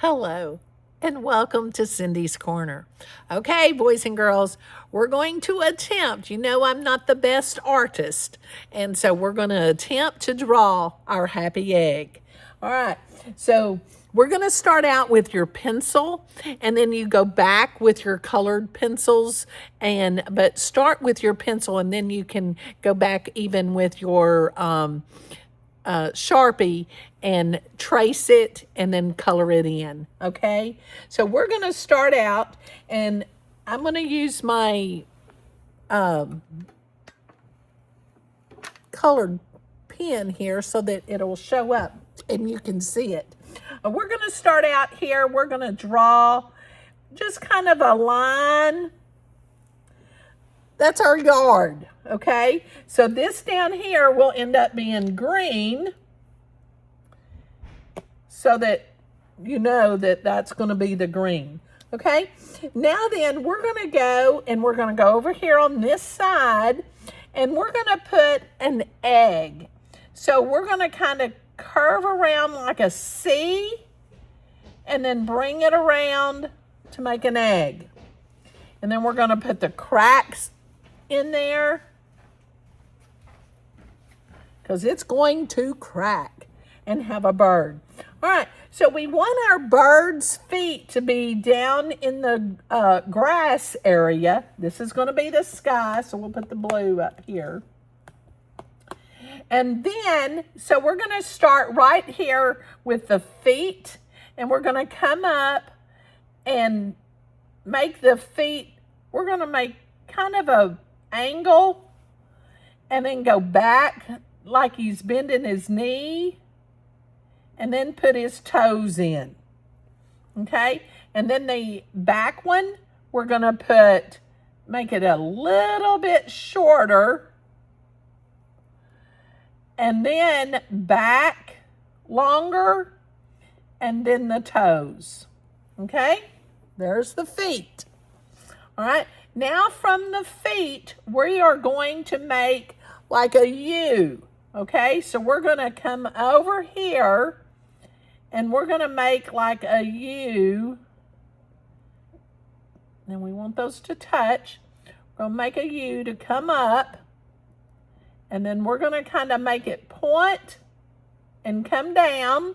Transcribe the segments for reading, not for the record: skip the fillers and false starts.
Hello, and welcome to Cindy's Corner. Okay, boys and girls, we're going to attempt. I'm not the best artist, and so we're going to attempt to draw our happy egg. All right, so we're going to start out with your pencil, and then you go back with your colored pencils, but start with your pencil, and then you can go back even with your Sharpie and trace it and then color it in. Okay, so we're going to start out, and I'm going to use my colored pen here so that it'll show up and you can see it. We're going to start out here. We're going to draw just kind of a line. That's our yard, okay? So this down here will end up being green so that you know that that's going to be the green, okay? Now then, we're going to go over here on this side, and we're going to put an egg. So we're going to kind of curve around like a C and then bring it around to make an egg. And then we're going to put the cracks in there because it's going to crack and have a bird. All right, so we want our bird's feet to be down in the grass area. This is going to be the sky, so we'll put the blue up here. And then, so we're going to start right here with the feet, and we're going to come up and make the feet, we're going to make kind of a angle and then go back like he's bending his knee and then put his toes in. Okay? And then the back one, we're going to make it a little bit shorter and then back longer and then the toes. Okay? There's the feet. All right? Now from the feet, we are going to make like a U, okay? So we're going to come over here and we're going to make like a U. And we want those to touch. We're going to make a U to come up. And then we're going to kind of make it point and come down.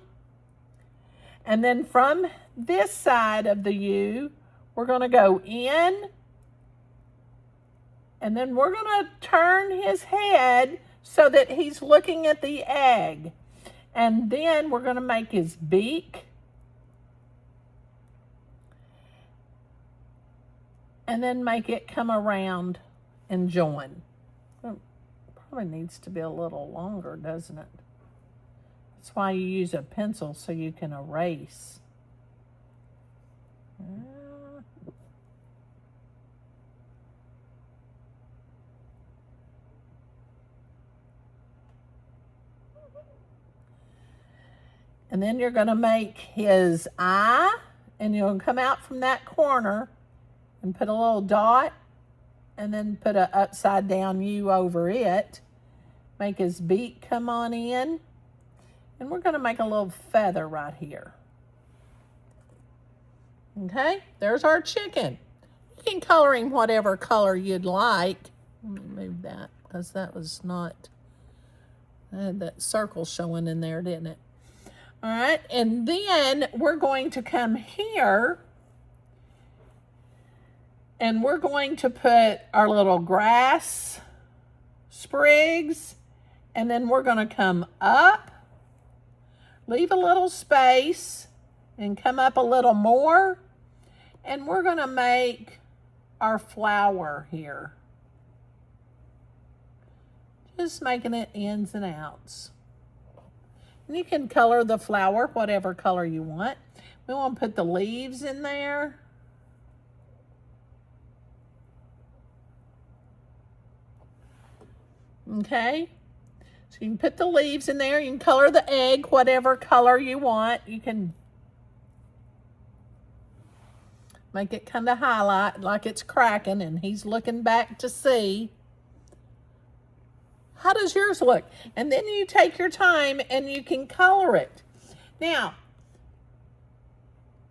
And then from this side of the U, we're going to go in. And then we're going to turn his head so that he's looking at the egg. And then we're going to make his beak. And then make it come around and join. Well, probably needs to be a little longer, doesn't it? That's why you use a pencil, so you can erase. And then you're going to make his eye, and you'll come out from that corner and put a little dot, and then put an upside down U over it. Make his beak come on in. And we're going to make a little feather right here. Okay, there's our chicken. You can color him whatever color you'd like. Let me move that because that was not, I had that circle showing in there, didn't it? All right, and then we're going to come here and we're going to put our little grass sprigs, and then we're going to come up, leave a little space, and come up a little more, and we're going to make our flower here. Just making it ins and outs. And you can color the flower whatever color you want. We want to put the leaves in there. Okay. So you can put the leaves in there. You can color the egg whatever color you want. You can make it kind of highlight like it's cracking and he's looking back to see. How does yours look? And then you take your time and you can color it. Now,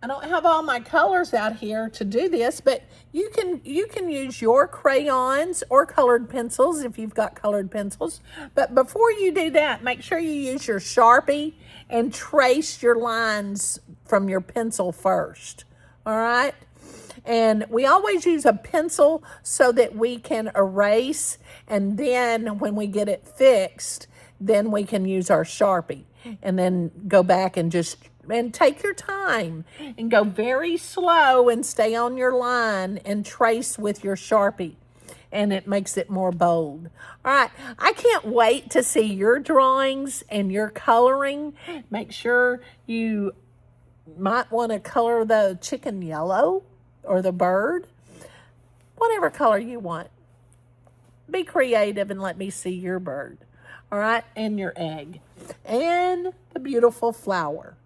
I don't have all my colors out here to do this, but you can use your crayons or colored pencils if you've got colored pencils. But before you do that, make sure you use your Sharpie and trace your lines from your pencil first. All right? And we always use a pencil so that we can erase, and then when we get it fixed, then we can use our Sharpie and then go back and take your time and go very slow and stay on your line and trace with your Sharpie, and it makes it more bold. All right, I can't wait to see your drawings and your coloring. Make sure you might want to color the chicken yellow or the bird, whatever color you want. Be creative and let me see your bird. All right, and your egg and the beautiful flower.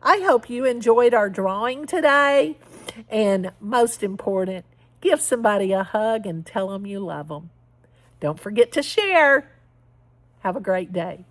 I hope you enjoyed our drawing today, and most important, give somebody a hug and tell them you love them. Don't forget to share. Have a great day.